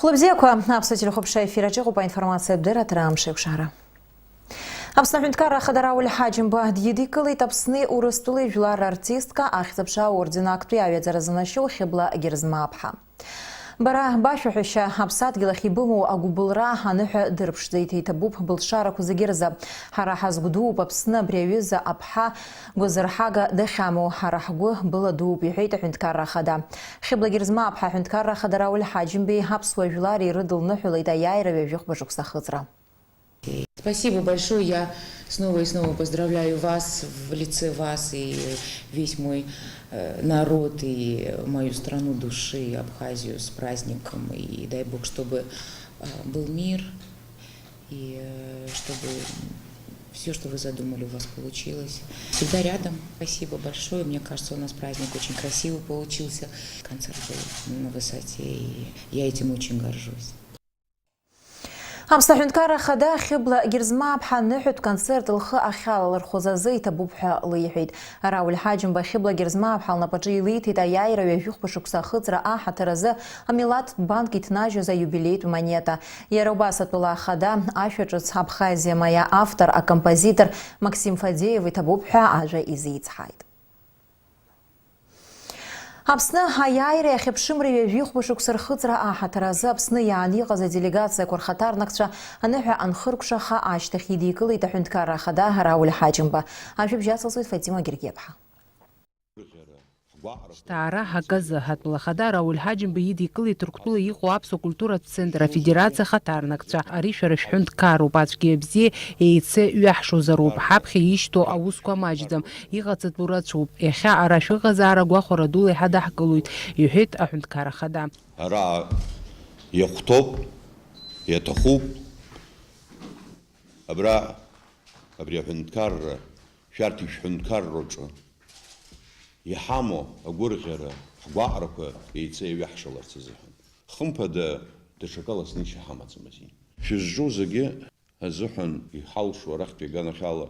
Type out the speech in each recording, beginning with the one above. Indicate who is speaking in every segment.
Speaker 1: Хлопзеква, абсолютно хопша эфира по информации бдера трамшек шара. Абснахунткара Хадарауль Хаджимба дьедикалы тапсны урыстулы жлар артистка ахзапша ордена актуя заразанащил хибла герзмапха. Бара башухища абсат гилахибуму агубулра аныха дырпшдейти табуб былшара кузагирза хара хазгуду бапсна бревиза абха гузархага дахаму харахгу баладу бихейта хунткара хада. Хибла герзмапха хунткара Хадарауль Хаджимби хабсва жлари рыдл нахулайта яйра вежух бажукса хызра.
Speaker 2: Спасибо большое. Я снова и снова поздравляю вас в лице вас и весь мой народ и мою страну души, Абхазию с праздником. И дай Бог, чтобы был мир и чтобы все, что вы задумали, у вас получилось. Всегда рядом. Спасибо большое. Мне кажется, у нас праздник очень красивый получился. Концерт был на высоте, и я этим очень горжусь.
Speaker 1: Абснахунткара хада хибла герзма бханнихут концерт лх ахал лрхозазы табубха лихид. Рауль Хаджимба хибла герзма бхал нападжи лити та яйра вежух пашукса хыцра аха таразы амилат банк итнажу за юбилейт монета. Яробаса тула хада афичуц Абхазия моя автор, а композитор Максим Фадеев табубха ажа изицхайд. Абсны хаяйре хепшимре вюх бушук сархыцра аха таразы абсны яни газа делегация курхатарнакча аныха анхыркша ха аштах едикылы тахунткара хада Рауль Хаджимба. Амшиб жасалсует Фатима Гергебха.
Speaker 3: Штара хаказы хатмлахада Рауль Хаджимба едикылы турктулы иху апсу культура центра федерация хатарнакча аришара шхунткару бачки бзе эйце уяхшу заруб хабхи ишто аусква мадждам игацат бурачуб эха араши газара гвахора дулы хада хакулуит юхит ахунткара хада
Speaker 4: ара яхтоп ятахуб абра хунткар шарти шхунткар роджо يحامو أقول غيره حقارك يتسوي يحشل التزحم خمبة تشكل سنيش حامة زمزين في الجوزة الزحن يحلش ورخت يجانا خاله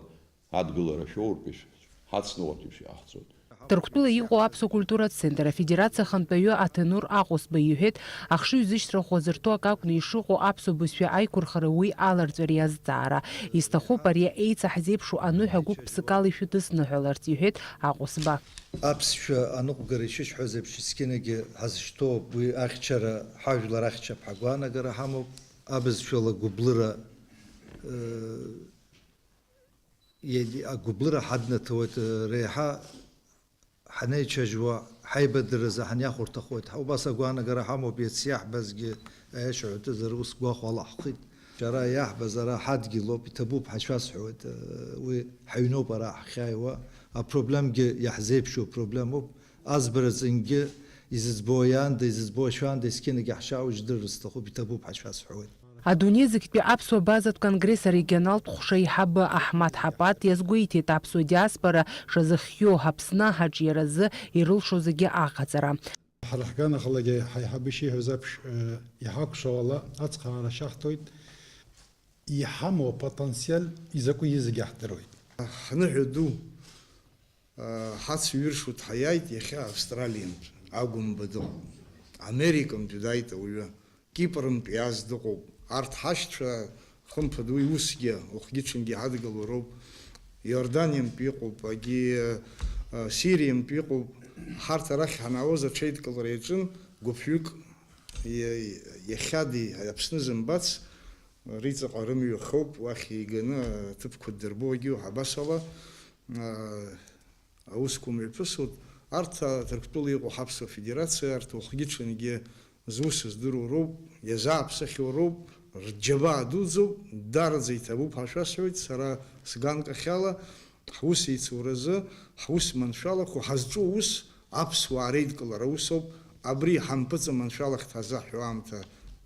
Speaker 4: هاد قلنا شعور بيش هاد سنوات يمشي أحسن
Speaker 3: Турктулы иху апсу культура центра федерация хантаю атенур акус баюхет ахшу зиштра хозырто акакны ишуху апсу бусфи айкурхарауи аларцвариаздара истаху пария эйца хазепшу ануха гук псыкалы шутыс нахаларц юхет акусба
Speaker 5: апсша анук гаришиш хозепши скинеге хазшто буи ахчара хажлар ахчап хагwana гара хаму абыз шола гублыра еди гублыра хадна тот реха حني تشجوا حيبة درزة حني أخور تخوت أو بس أقوانا جرا حمو بيت سياح بس جي إيش عتذر وسقوا والله حقيد جرا ياح بزرا حد جلو بتبوب حشواس حوت وحينو براح خايوا البروبلم جي يحزب شو بروبلمه أزبرز إنجي يزبويان يزبوشان ديسكين جي حشاو جدر استخو بتبوب حشواس حوت
Speaker 3: Адунезик пи апсо базат конгресса регионал тхушей хаба Ахмад Хапат язгуити тапсо диаспора шазахьё хапсна хаджиразы ирылшозыге ахазара.
Speaker 6: حرحكان خلاجي حيحبشي هزابش يحق شوالا أتقى شاختويد يحمو بوتنسيال إذا كو يزجي احترويد.
Speaker 7: نحدو حس يرشوت حياة يخا أستراليا أقوم بدو أمريكا بداية ولا كيبرم بياز دقو أرت حشت خم بدو يوسجي وخجيتشنجي هذا قلورو يوردانيا بيقو باجي سوريا بيقو حرت رخ هنعوز تشيد كلوريجن قفيوك يخادي يبسنزم باتس ريت قرمي وخوب واخي جنا تبكو الدربوجي وحبسلا أوسكم البسود أرت تركتولي وحبسوا فيدراسيا أرت وخجيتشنجي زوس زدرو روب يزعب سخيو روب رجبا دوزو دار زي تبو باشواسويت سرا سغانك خيالا حوسي تورزه حوس منشالخ وحزجوس ابس واريد كلروسو ابري حمبز منشالخ تزحو امتا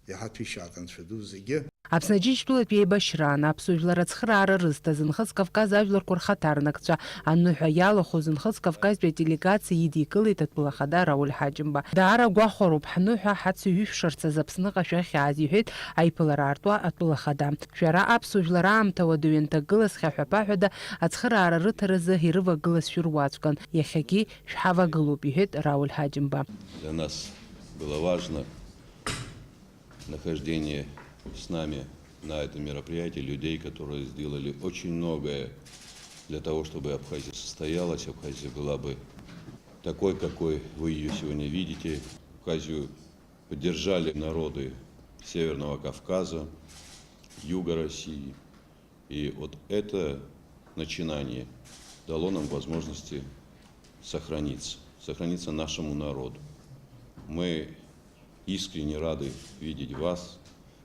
Speaker 7: يحتي شاتن شدوزيجه
Speaker 3: Абснаджич тулат пей башрана, абсужлар ацхрара рыста, зынхыз Кавказ авлар курхатарнакча, анну хаяла хозынхыз Кавказ пей делегации едикылы татпылахада Рауль Хаджимба. Даара гуахоруб хануха хатсу юшарца запсныга шахяз юхет айпылар артуа атпылахада. Шара абсужлара амтава дуента гылас хахапахада ацхрара рытарызы хирыва гылас шурвачкан, яхаги шхава гылуб юхет Рауль Хаджимба.
Speaker 4: Для нас было важно нахождение с нами на этом мероприятии людей, которые сделали очень многое для того, чтобы Абхазия состоялась, Абхазия была бы такой, какой вы ее сегодня видите. Абхазию поддержали народы Северного Кавказа, Юга России. И вот это начинание дало нам возможности сохраниться нашему народу. Мы искренне рады видеть вас,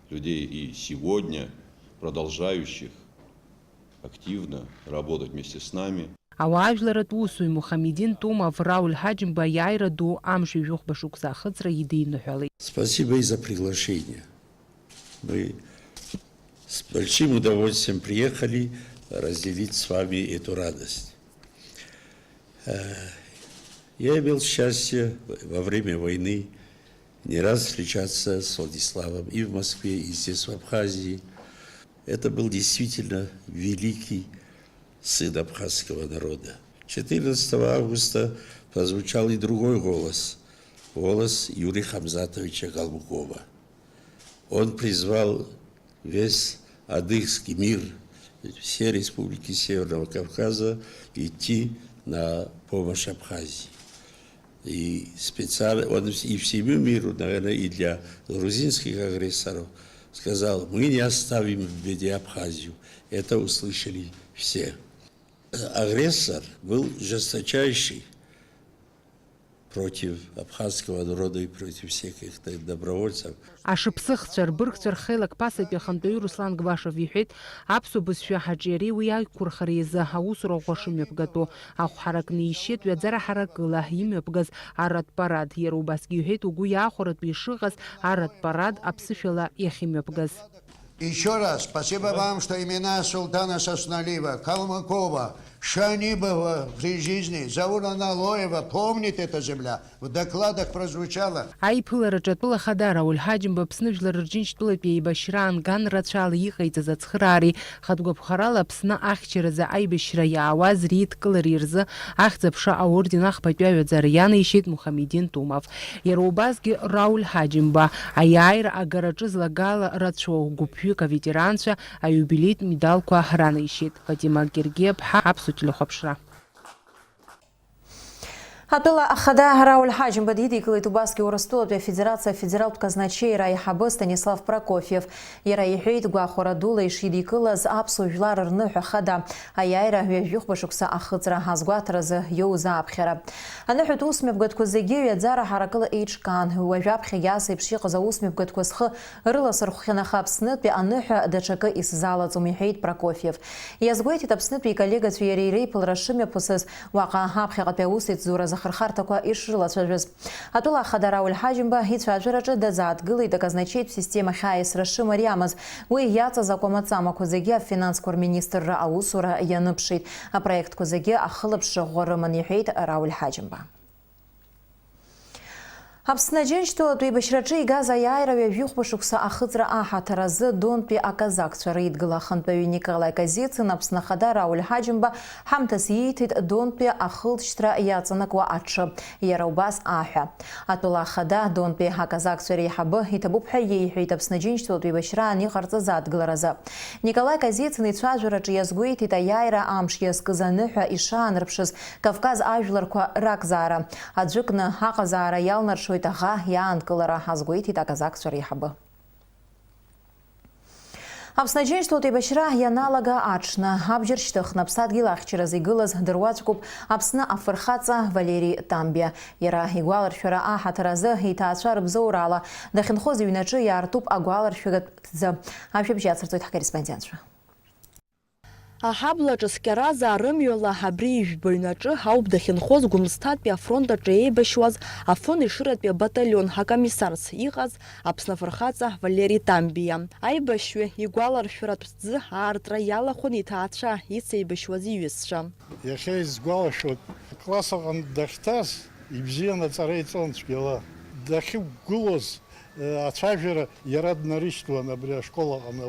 Speaker 4: людей и сегодня продолжающих активно работать вместе с нами.
Speaker 3: Ауаажәларатә усуҩ Мухамедин Тумов Рауль Ҳаџьымба иааира ду амш ҩажәихәба шықәса ахыҵра идиныҳәалеит.
Speaker 8: Спасибо и за приглашение. Мы с большим удовольствием приехали разделить с вами эту радость. Я имел счастье во время войны не раз встречаться с Владиславом и в Москве, и здесь, в Абхазии. Это был действительно великий сын абхазского народа. 14 августа прозвучал и другой голос, голос Юрия Хамзатовича Калмыкова. Он призвал весь адыгский мир, все республики Северного Кавказа идти на помощь Абхазии. И специально, он и всему миру, наверное, и для грузинских агрессоров сказал: мы не оставим в беде Абхазию. Это услышали все. Агрессор был жесточайший против абхазского народа и против всех их добровольцев.
Speaker 3: Ашыԥсыхцәа рбыргцәа рхеилак ԥасатәи ахантәаҩы Руслан Гвашев иҳәеит, аԥсуа бызшәа Ҳаџьиари уи аиқәырхара изы аусура ӷәӷәа шымҩаԥгатәу ахәҳаракны ишьит ҩаӡара ҳаракыла имҩаԥгаз аратә парад. Иара убасгьы иҳәеит, угәы иаахәаратәы ишыҟаз аратә парад аԥсышәала иахьымҩаԥгаз.
Speaker 9: Еще раз спасибо вам, что имена султана Сосналиева, Калмыкова, Шанибова при жизни, Заура Налоева, помнит эта земля, в докладах прозвучало.
Speaker 3: Аиԥылараҿы атәылахада Рауль Ҳаџьымба Аԥсны Жәлар Рџьынџьтәылатәи еибашьра аанган рацәала иҟаиҵаз ацхыраареи хатәгәаԥхарала Аԥсны ахьчаразы аибашьра иаауаз реидкылареи рзы ахьӡ-аԥша аорден ахԥатәи аҩаӡара ианаишьеит Мухамедин Тумов. Иара убасгьы Рауль Ҳаџьымба аиааира агараҿы злагала рацәоу гәыԥҩык аветеранцәа аиубилеитә медалқәа ранаишьеит. Фатима Гергиаԥҳа, Аԥсуа телехәаԥшра.
Speaker 1: Атәыла ахада Рауль Ҳаџьымба дидикылеит убасгьы Урыстәылатәи афедерациа афедералтә казначеи аиҳабы Станислав Прокофьев. Иара иҳәеит, гәаҟәара дула ишидикылаз аԥсуа жәлар рныҳәа хада аиааира ҩажәихәба шықәса ахыҵра азгәаҭаразы иоуз ааԥхьара. Аныҳәатә усмҩаԥгатәқәа зегьы ҩаӡара ҳаракыла еиҿкаан. Уажәаԥхьагьы ас еиԥш иҟаз аусмҩаԥгатәқәа схы рыласырхәхьан, аха Аԥснытәи аныҳәа даҽакы исзалаҵом, иҳәеит Прокофьев. Иазгәеиҭеит Аԥснытәи иколлегацәа иареи реиԥылара шымҩаԥысыз уаҟа аԥхьаҟатәи аусеицзура захырхарҭақәа ишрылацәажәаз. Атәыла ахада Рауль Ҳаџьымба ицәажәараҿы даӡааҭгылеит аказначеитә система хьааисра шымариамыз. Уи иаҵаз акәамаҵамақәа зегьы афинансқәа рминистрра аусура ианыԥшит. Апроектқәа зегьы ахылаԥшра ӷәӷәа рыман, иҳәеит Рауль Ҳаџьымба. Аԥсны Аџьынџьтәылатәи еибашьраҿы игаз аиааира ҩажәихәба шықәса ахыҵра аҳаҭаразы Донтәи аказақцәа реидгыла ахантәаҩы Николаи Казицын Аԥсны ахада Рауль Ҳаџьымба ҳамҭас ииҭеит Донтәи ахылҵшьҭра иаҵанакуа аҽы, иара убас аҳәа. Атәыла ахада Донтәи аказақцәа реиҳабы иҭабуп ҳәа иеиҳәеит Аԥсны Аџьынџьтәылатәи еибашьраан иҟарҵаз адгыларазы. Николаи Казицын ицәажәараҿы иазгәеиҭеит аиааира амш иазкыз аныҳәа ишаанарԥшыз Кавказ ажәларқәа ракзаара. Аӡәыкны аҟазаара иалнаршо аӷа иаанкылара азгәеиҭеит аказақцәа реиҳабы. Аԥсны Аџьынџьтәылатәи еибашьра ианалага аҽны абџьар шьҭыхны аԥсадгьыл ахьчаразы игылаз дыруаӡәкуп Аԥсны афырхаҵа Валери Тамбиа. Иара игәаларшәара аҳаҭаразы иҭаацәа рыбзоурала дахьынхоз иҩнаҿы иаартуп агәаларшәагатәӡы. Ажәабжь иацырҵоит ҳкорреспондентцәа.
Speaker 10: Аҳаблаҿы скьаразаа рымҩала абри ижәба ҩнаҿы ҳауп дахьынхоз Гәымсҭатәи афронт аҿы еибашьуаз афон ешыратәи абаталион ҳакомиссарс иҟаз Аԥсны афырхаҵа Валери Тамбиа. Аибашьҩы игәаларшәаратә ҭӡы аартра иалахәын иҭаацәа ицеибашьуаз иҩызцәа.
Speaker 6: Иахьа изгәалашәоит, класс аҟны дахьҭаз ибзианы аҵара иҵон цәгьала. Дахьықәгылоз ацәажәара иара днарышьҭуан абри ашкол аҟны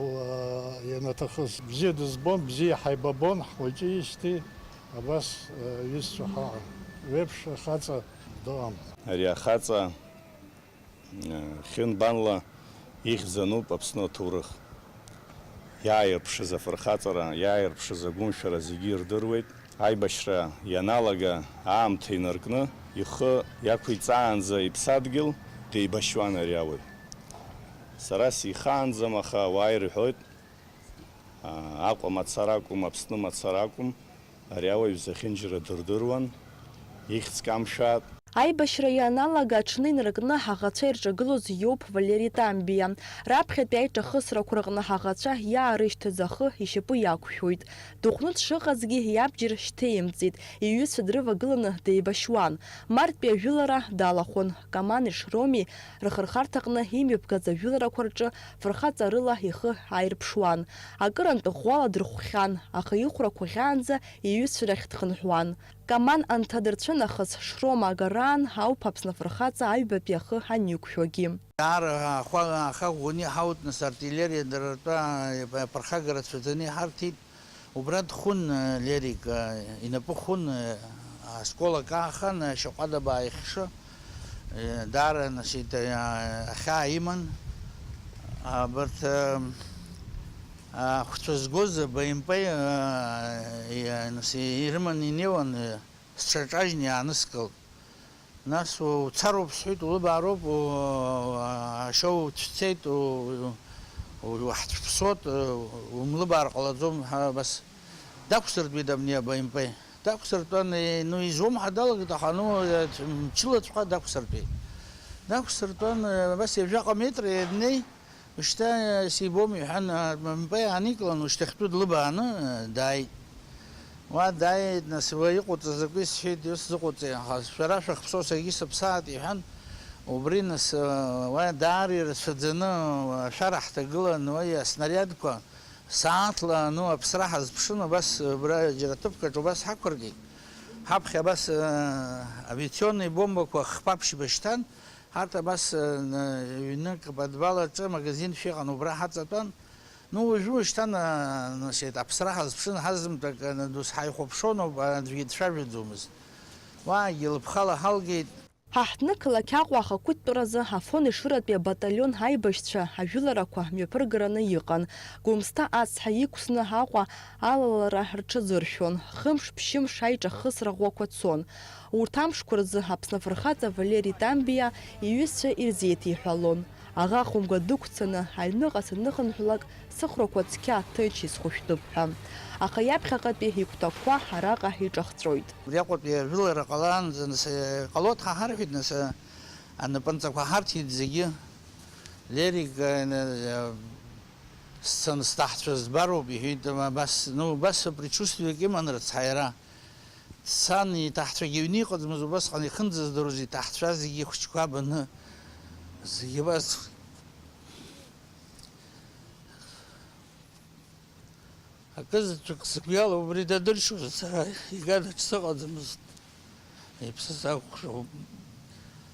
Speaker 6: ианаҭахыз. Бзиа дызбон, бзиа ҳаибабон, ҳхәыҷижьҭеи абас иҩызцәа ҳаҟан. Ҩеиԥш ахаҵа дыҟам.
Speaker 11: Ари ахаҵа хьынбанла ихьӡануп Аԥсны аҭоурых. Иааирԥшыз афырхаҵара, иааирԥшыз агәымшәара зегьы ирдыруеит. Аибашьра ианалага аамҭа инаркны, ихы иақәиҵаанӡа иԥсадгьыл деибашьуан ари ауаҩ. Сара сихаанӡам, аха ауаа ирҳәоит, Аҟәа мацара акәым, Аԥсны мацара акәым, ари ауаҩ зехьынџьара дырдыруан, ихьӡ камшәаат.
Speaker 10: Аибашьра ианалага аҽны инаркны ҳаӷацәа ирҿагылоз иоуп Валери Тамбиа. Раԥхьатәи аиҿахысрақәа рҟны ҳаӷацәа иаарышьҭыз ахы ишьапы иақәшәоит. Дыхәны дшыҟазгьы иабџьар шьҭеимҵит. Иҩызцәа дрывагыланы деибашьуан. Марттәи ажәылара далахәын. Камани Шроми рхырхарҭаҟны имҩаԥгаз ажәыларақәа рҿы фырхаҵарыла ихы ааирԥшуан. Акырантә ӷәӷәала дырхәхьан, аха ихәрақәа ӷьаанӡа иҩызцәа рахь дхынҳәуан. Каман анҭадырцәынахыс Шрома агараан ауп Аԥсны афырхаҵа аҩбатәи ахы аниқәшәогьы.
Speaker 12: Ахагәыни ҳаут нас артиллерия дыртәа аԥырхагара цәаӡаны иҳарҭеит. Убра дхәын Лерик, инапы хәын асколак аахан, шьаҟәадабаа ихьшы, даара ахьаа иман. Абарҭ хәцәа згоз БМП ирыман инеиуан, сҽаҿажьны иааныскылт. Нас уцароуп сҳәеит, улыбаароуп, ашьа уцәцеит, уаҳцәԥсот, умлыбаар ҟалаӡом ҳәа бас дақәсыртәит абни БМП. Дақәсыртәан, изумҳа далагеит, аха мчылаҵәҟьа дақәсыртәит. Дақәсыртәан, бас ҩажәаҟа метр ианнеи, ушьҭа сибом иҳәан, БМП ааникылан, ушьҭахьтәы длыбааны дааит. Уа дааит, нас иҟоуҵаз закәи сҳәеит, исзыҟоуҵеи, аха шәара шәахԥсо саргьы сыԥсаат иҳәан, убри нас уа даара ирацәаӡаны ашәара ҳҭагылан, уа аснарядқәа сааҭла аԥсра ҳазԥшын, абас убра џьара ҭыԥкаҿ убас ҳақәыргеит. Ҳаԥхьа абас авиационни бомбақәа хԥа-ԥшь башьҭан, ҳарҭ абас ҩнык подвал аҿы магазин шәыҟан, убра ҳаҵатәан. Уажәы шьҭан аԥсра ҳазԥшын ҳазымҭак дус ҳаихәаԥшон, аӡәгьы дцәажәаӡомызт. Уаагьы лыԥхала ҳалгеит.
Speaker 10: Ҳаҳҭнықалақь Аҟәа ахақәиҭтәразы Афон Ешыратәи абаталион аибашьцәа ажәыларақәа мҩаԥыргараны иҟан. Гәымсҭа ацҳа иқәсны Аҟәа алалара рҽазыршәон. Хымш-ԥшьымш аиҿахысра ӷәӷәақәа цон. Урҭ амшқәа рзы Аԥсны афырхаҵа Валери Тамбиа иҩызцәа ирзеиҭеиҳәалон. Аӷа хәымга дықәцаны аҩныҟа саныхынҳәлак сыхәрақәа цқьа ҭынч исхәышәтәып ҳәа. Аха иаԥхьаҟатәи игәҭақәа араҟа иҿахҵәоит.
Speaker 12: Убри аҟәатәи ажәылара ҟалаанӡа ҟалоит ҳәа ҳарҳәеит, нас анапынҵақәа ҳарҭеит зегьы. Лерик сҭаҳцәа збароуп иҳәеит, убас предчувствиак иман рыцҳаира. Сан иҭаҳцәагьы аҩны иҟаӡамыз, убасҟан ихынӡаздыруаз иҭаҳцәа зегьы хәыҷқәа баны зегьы бас акызаҵәык сыгәиала убри дадыршьуаз, сара игадаҿ сыҟаӡамызт. Иԥсы сақәхшәоуп.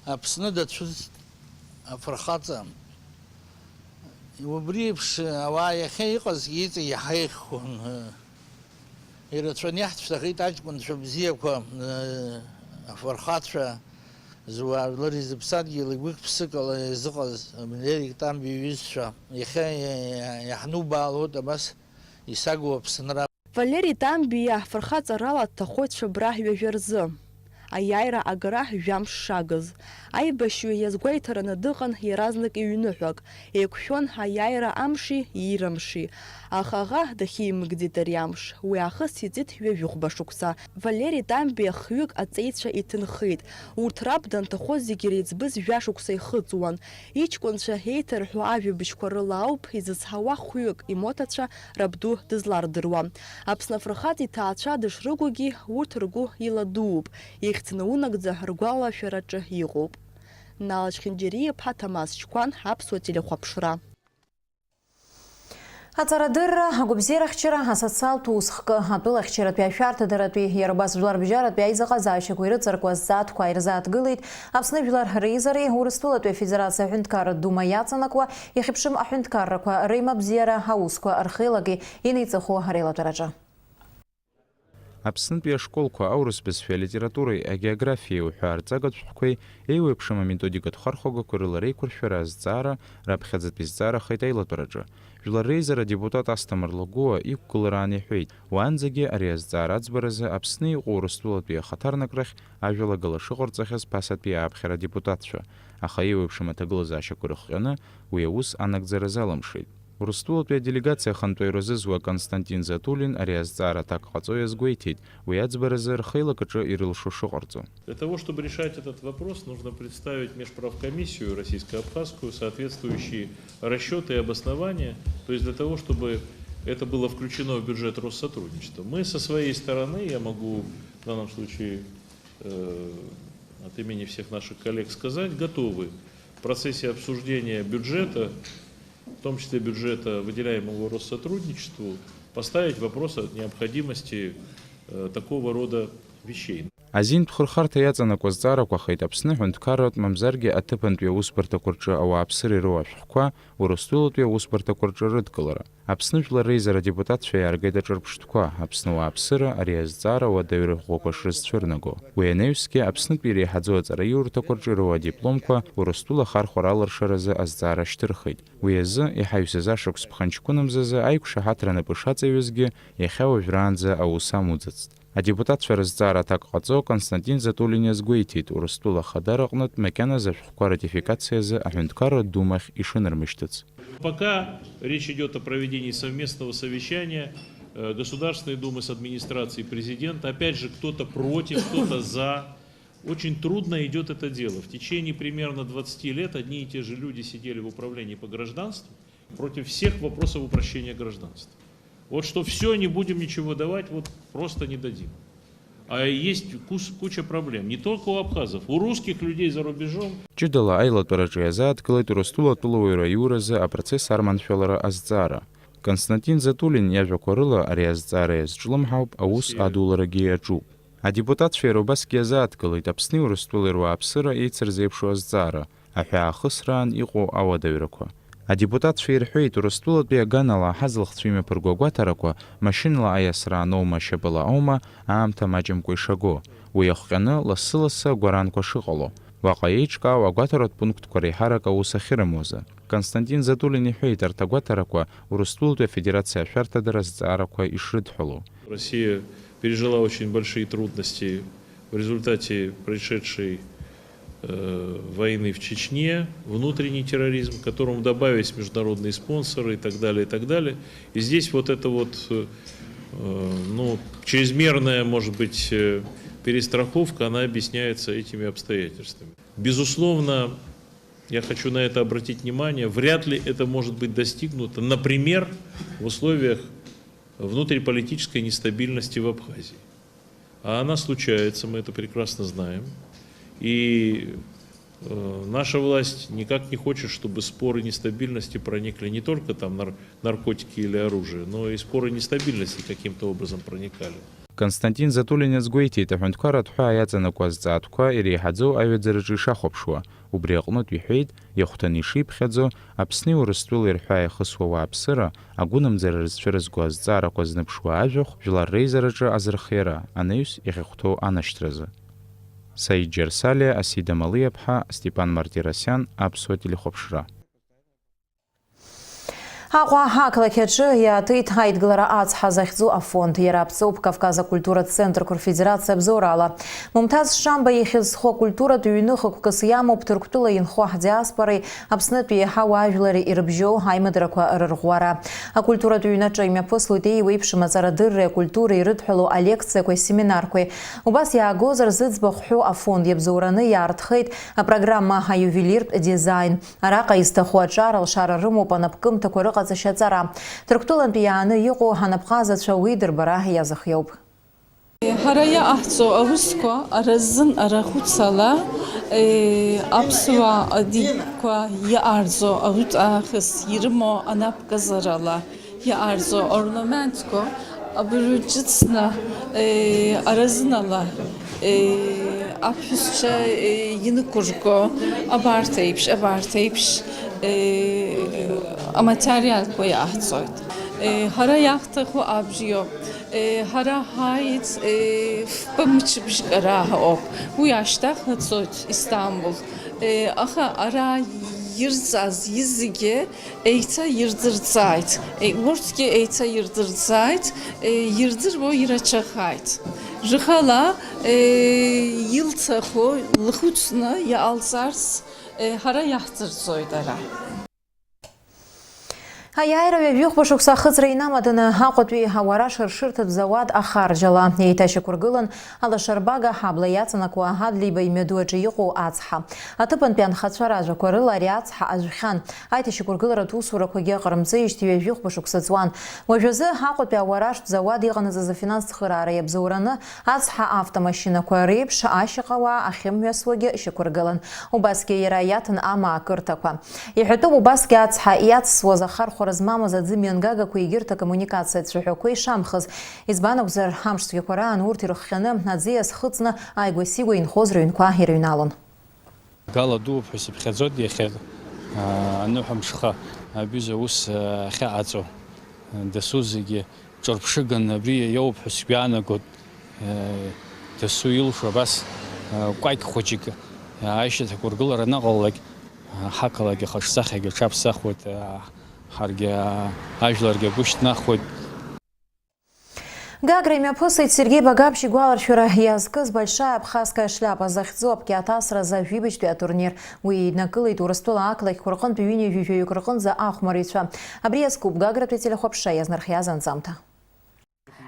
Speaker 12: Аԥсны дацәыз афырхаҵа. Убри еиԥш ауаа иахьа иҟазгьы иҵегь иҳаиххон. Ирацәаны иаҳцәҭахеит аҷкәынцәа бзиақәа, афырхацәа, зуаажәлар изыԥсадгьыл игәык-ԥсыкала изыҟаз Лерик Тамбиа иҩызцәа. Иахьа иаҳнубаалоит абас исагоу Аԥсынра.
Speaker 10: Валери Тамбиа фырхаҵарала дҭахоит Шәыбра ҩажәа рзы. Аиааира агара жәамш шагыз. Аибашьҩы иазгәеиҭараны дыҟан иаразнак иҩныҳәак. Еиқәшәон аиааира амши иирамши. Аха аӷа дахьимыгӡеит ари амш. Уи аахыс иҵит ҩажәихәба шықәса. Валери Тамбиа хҩык аҵеицәа иҭынхеит. Урҭ раб данҭахоз зегьы реиҵбыз жәашықәса ихыҵуан. Иҷкәынцәа еиҭарҳәо ажәабжьқәа рыла ауп изыцҳауа хәҩык имотацәа рабду дызлардыруа. Аԥсны афырхаҵа иҭаацәа дышрыгәогьы урҭ ргәы иладууп. Ихьӡны унагӡа ргәалашәараҿы иҟоуп. Налаџь Хинџьериа-ԥҳа Ҭамаз Чкәан, Аԥсуа телехәаԥшра.
Speaker 1: Аҵарадырра, агәабзиарахьчара, асоциалтә усхкы, атәылахьчаратәи ашәарҭадаратәи, иара убас жәларбжьаратәи аизыҟазаашьақәа ирыҵаркуа зҵаатәқәа ирзааҭгылеит. Аԥсны Жәлар Реизареи Урыстәылатәи Афедерациа аҳәынҭқарратә дума иаҵанакуа, иахьыԥшым аҳәынҭқаррақәа реимабзиара аусқәа рхеилаги иниҵахо ареилатәараҿы.
Speaker 13: Аԥснытәи ашколқәа аурыс бызшәа алитературеи агеографиеи уҳәа арҵагатә шәҟәқәеи еиуеиԥшым аметодикатә хархәагақәа рыла реиқәыршәара азҵаара раԥхьаӡатәи зҵаарахеит аилатәараҿы. Жәлар реизара депутат Асҭамыр Лагәыа иқәгылараан иҳәеит, уаанӡагьы ари азҵаара аӡбаразы Аԥсны иҟоу Урыстәылатәи ахаҭарнакрахь ажәалагала шыҟарҵахьаз ԥасатәи ааԥхьара депутатцәа, аха еиуеиԥшым аҭагылазаашьақәа рыхҟьаны уи аус анагӡара залымшеит. Урыстәылатәи аделегациа ахантәаҩы рзызуа Константин Затулин ари азҵаара аҭак ҟаҵо иазгәеиҭеит, уи аӡбаразы рхеилакаҿы ирылшо шыҟарҵо.
Speaker 14: Для того, чтобы решать этот вопрос, нужно представить межправкомиссию российско-абхазскую, соответствующие расчеты и обоснования, то есть для того, чтобы это было включено в бюджет Россотрудничества. Мы со своей стороны, я могу в данном случае от имени всех наших коллег сказать, готовы в процессе обсуждения бюджета, в том числе бюджета, выделяемого Россотрудничеству, поставить вопрос о необходимости такого рода вещей.
Speaker 13: Азинтә хырхарҭа иаҵанакуа зҵаарақәахеит Аԥсны ҳәынҭқарратә мамзаргьы аҭыԥантәи аусбарҭақәа рҿы ауааԥсыра иру ашәҟәқәа Урыстәылатәи аусбарҭақәа рҿы рыдкылара. Аԥсны жәлар реизара адепутатцәа иааргеит аҿырԥштәқәа, Аԥсны ауааԥсыра ари азҵаара уадаҩра ӷәӷәақәа шрызцәырнаго. Уи анаҩсгьы Аԥснытәи иреиҳаӡоу аҵараиурҭақәа рҿы иру адипломқәа Урыстәыла ахархәара алыршаразы азҵаара шьҭырхит. Уи азы иҳаҩсыз ашықәс ԥханҷкәынамзазы аиқәшаҳаҭра напы шаҵаҩызгьы иахьа уажәраанӡа аус амуӡацт. Адепутатцәа рызҵаара аҭак ҟаҵо Константин Затулин иазгәеиҭеит, Урыстәыла Ахадар аҟнытә макьаназ ашәҟәқәа ратификациазы аҳәынҭқарратә думахь ишынармышьҭыц.
Speaker 14: Пока речь идет о проведении совместного совещания Государственной Думы с администрацией президента, опять же, кто-то против, кто-то за. Очень трудно идет это дело. В течение примерно 20 лет одни и те же люди сидели в управлении по гражданству против всех вопросов упрощения гражданства. Вот что все, не будем ничего давать, вот просто не дадим. А есть куча проблем, не только у абхазов, у русских людей за рубежом.
Speaker 13: Ҷыдала аилатәараҿы иазааҭгылеит Урыстәылатәылауаҩра аиуразы апроцесс арманшәалара азҵаара. Константин Затулин иажәақәа рыла ари азҵаара иазҿлымҳауп, аус адуларагьы иаҿуп. Адепутатцәа иара убасгьы иазааҭгылеит Аԥсни Урыстәылеи руааԥсыра еицырзеиԥшу азҵаара, аҳәаахысраан иҟоу ауадаҩрақәа. Адепутатцәа ирҳәеит, Урыстәылатәи аганала аҳазлахцәа имҩаԥырго агәаҭарақәа машьынала аиасрааноума, шьапыла аума, аамҭа маҷымкәа ишаго, уи иахҟьаны лассы-лассы агәаранқәа шыҟало. Уаҟа еиҿкаау агәаҭаратә пунктқәа реиҳарак аус ахьырымоузы. Константин Затулин иҳәеит, арҭ агәаҭарақәа Урыстәылатәи афедерациа ашәарҭадара азҵаарақәа ишрыдҳәалоу.
Speaker 14: Россия пережила очень большие трудности в результате происшедшей войны в Чечне, внутренний терроризм, к которому добавились международные спонсоры и так далее, и так далее. И здесь вот эта вот, чрезмерная, может быть, перестраховка, она объясняется этими обстоятельствами. Безусловно, я хочу на это обратить внимание, вряд ли это может быть достигнуто, например, в условиях внутриполитической нестабильности в Абхазии. А она случается, мы это прекрасно знаем. И наша власть никак не хочет, чтобы споры нестабильности проникли не только там наркотики или оружие, но и споры нестабильности каким-то образом проникали.
Speaker 13: Константин Затулин иазгәеиҭеит, аҳәынҭқарратә ҳәаа иаҵанакуа азҵаатәқәа иреиҳаӡоу аҩаӡараҿы ишахәаԥшуа. Убри аҟнытә иҳәеит, иахәҭаны ишиԥхьаӡо, Аԥсни Урыстәылеи рҳәаа иахысуа ауааԥсыра, агәынамӡара рызцәырызго азҵаарақәа зныԥшуа ажәахә жәлар реизараҿы азырхиара, анаҩс иахьахәҭоу анашьҭразы. Саид Џьарсалиа, Асида Малиаԥҳа, Степан Мартиросиан, Аԥсуа телехәаԥшра.
Speaker 1: Аҟәа ақалақь аҿы иаатит аидгылара ацҳа захьӡу афонд. Иара аԥҵоуп Кавказ акультуратә центрқәа рфедерациа абзоурала. Мумҭаз Шамба ихьызхо акультуратә ҩны-хықәкыс иамоуп Ҭырқәтәыла инхо ҳдиаспореи Аԥснытәи иаҳа уаажәлари ирыбжьоу аимыдрақәа рырӷәӷәара. Акультуратә ҩнаҿы имҩаԥыслоит еиуеиԥшым аҵарадырреи акультуреи ирыдҳәалоу алекциақәеи семинарқәеи. Убас иаагозар зыӡбахә ҳәоу афонд иабзоураны иаартхеит апрограмма аиувелиртә дизайн. Араҟа изҭаху аҿар алшара рымоуп анапкымҭақәа рыҟаҵашьаҵара. Ҭырқәтәылантәи иааны иҟоу ҳанапҟазацәа уи дырбара иазыхиоуп.
Speaker 15: Ҳара иаҳҵо аусқәа аразын арахәыцала аԥсуаа адибқәа иаарҵо аруҭаахыс ирымоу анапказарала иаарҵо орнаментқәа абыржәыҵны аразынала аԥҳәысцәа инықәырго абарҭ еиԥш аматериалқәа иаҳҵоит. Hara yaxtı xu abjiyo. Hara hayt pamıç bişkara op. Bu yaşta hıtsot İstanbul. Aha ara yırzaz yizige eyta yırdırzayt. Vortki eyta yırdırzayt. Yırdır bo yıraçakayt. Rıhala yılta xu lıxutsna ya alzars hara yaxtır zoydara.
Speaker 1: Аяйра вюхбашук сахыцра инамадына хақотви хавара шыршыртып завод ахаржала. Ейта шекургылын ала шарбага хабла яцанакуа хадлиба имедуачы йоку ацха. Атыпан пян хацваража корыла риацха ажухан. Айта шекургылара тусура коге қарымцы иштиве вюхбашук сацуан. Вожозы хақотви авараш завод иғанызы за финанс хырара ебзаураны ацха автомашина куарейпш ашиқава ахим ясвоге шекургылын. Убаске ераятын ама акыртаква. Ихютуб убаске ацха яцсво захар Хорозмама за дзимянгага куигирта коммуникация цухокой шамхыз. Избанокзар хамштуге коран урти руххяным надзеяс хыцна айгвасигу инхозру инква хирюналон.
Speaker 16: Гала дуб хусиб хазод яхед. Анухам шха абюза ус хаацо. Дасузиги чорпшиган бри йоб хусбяна год. Дасуил шабас кайк хочик. Айша такургулара наголлак хакалаги хашсахаги чапсахот Харгия ажларге гушт нахуй.
Speaker 1: Гагреймя пысыть Сергей Багапщи Гуаларчура язкыз большая абхазская шляпа захцопки атасра за вибичтуя турнир. Уи накылый турыстола аклайк куркын пивине вивею куркын за ахмарича. Абриез куб Гагра претелехопша язнарх язан замта.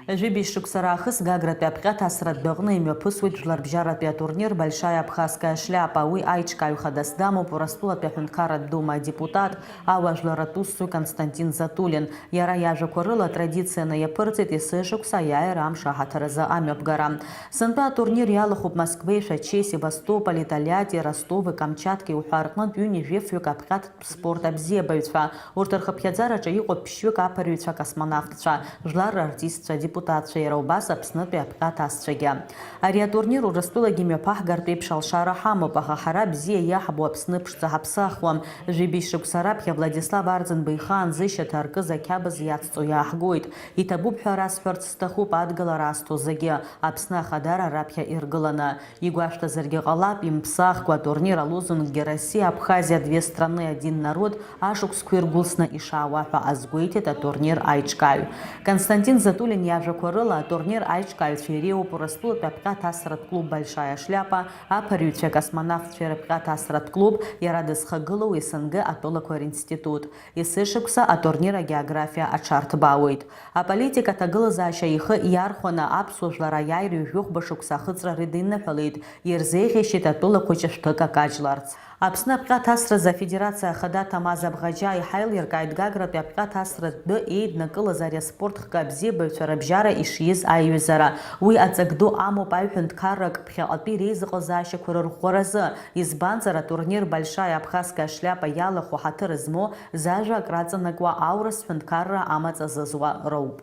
Speaker 17: Жибиш шуксарахыс Гагра пяпкат асрат бёгны имя пысвыч жларбжара пя турнир большая абхазская шляпа. Уи айчкаю хадасдаму порастула пяхункарат дума депутат ава жларатуссу Константин Затулин. Яра яжа корыла традиция на япырцит и сышукса яя рамша хатараза амёбгара. Сынпа турнир ялыхуп Москве, Шаче, Севастополе, Тольятти, Ростовы, Камчатки, Ухаркман пюни вефюк апкат спорт обзебаются. Уртархапьядзара чаико пщук апарются космонавтца. Жлар артистца депутатша Яраубас Апснапи апкат асчаге. Ария турниру растула гимёпах гарпеп шалшара хамопаха хараб зе яхабу апснапшца хапсахуам. Жибишук сарабхя Владислав Арзенбейхан зыща таркыза кябыз яццу яхгуит. И табуб харас ферцстахуп адгала расту заге. Апсна хадара рабхя иргылана. Игуашта зарге галап им псахква турнира лозунг Россия, Абхазия, две страны, один народ. Ашук сквергулсна и шауафа азгуит это турнир айчкаю. Константин Затулин яжа корыла турнир айчкаю фереу порастула пяпка тасрат клуб большая шляпа, а парюча космонавт черепка тасрат клуб ярадыс хагылу СНГ атола кор институт. И сышыкса а турнира география ачарт бауит. А политика тагыла заща ихы ярхона апсужлара яйрю юхбашукса хыцра рыдынна фалит. Ерзехешит атола кочаштыка качларц. Апсна пкатасра за федерация хада Тамаза Бгаджа и Хайлер Гайдгагра пкатасра д эйд накыла заря спорт хкабзе бэвчарабжара и шиез айюзара. Уи ацагду аму пайхунд карак пхиалпи рейзыгы заща курырхоразы. Избанзара турнир большая абхазская шляпа яла хухатыр измо зажа крацанаква аурас фундкарра амаца зазуа роуп.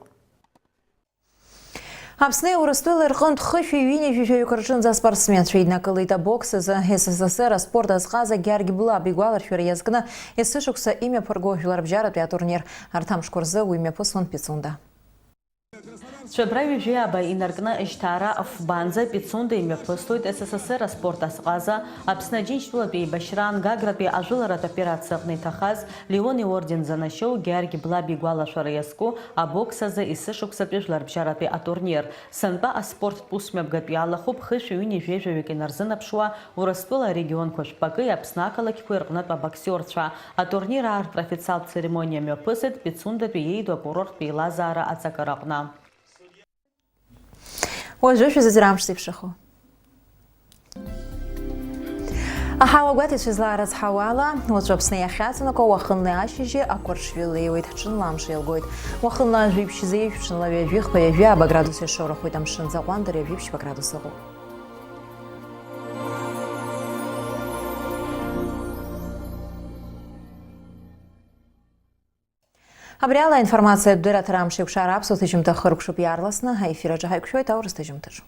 Speaker 17: Апсны урыстылы рқын тхыфи вине фифею кырчын за спортсмен швейдна кылыйта боксы за СССР спорта схаза гярги была бигуалар фюр язгына и сышукса имя порго фюларбжара пя турнир артам шкурзы у имя послан пицунда. Шабрави жиаба инаргна иштара в банза пицунда имя постует СССР спорта схаза апснаджин штулапи Башран Гаграпи ажуларат операциявный тахаз Леони орден за нашоу гярги была бигуала шараязку а бокса за и сышукса пижларбжарапи а турнир. Санпа а спорт пусмеб гапиала хуб хыши юни жежевики нарзына пшуа урастула регион кошпакы апснакала кипыргнат по боксерча а турнира арт официал церемония мёпысет пицунда пи ейду курорт пи Лазара ацакарапна.
Speaker 1: Ой, жёшь зазирамшься в шаху. Ахава гватит шизла разхавала, вот жопсная хатина, ко вахынная ашижи, а коршвилы его итхчин ламши елгоит. Вахынла жипши заевшин лаве вих появя, по градусе шороху там шин за вандаре випш по градусу. Абриала информация дыра тарамши кшара абсолютно хыркшуп ярласна, а эфира жахай кшой таурыстыжым тыж.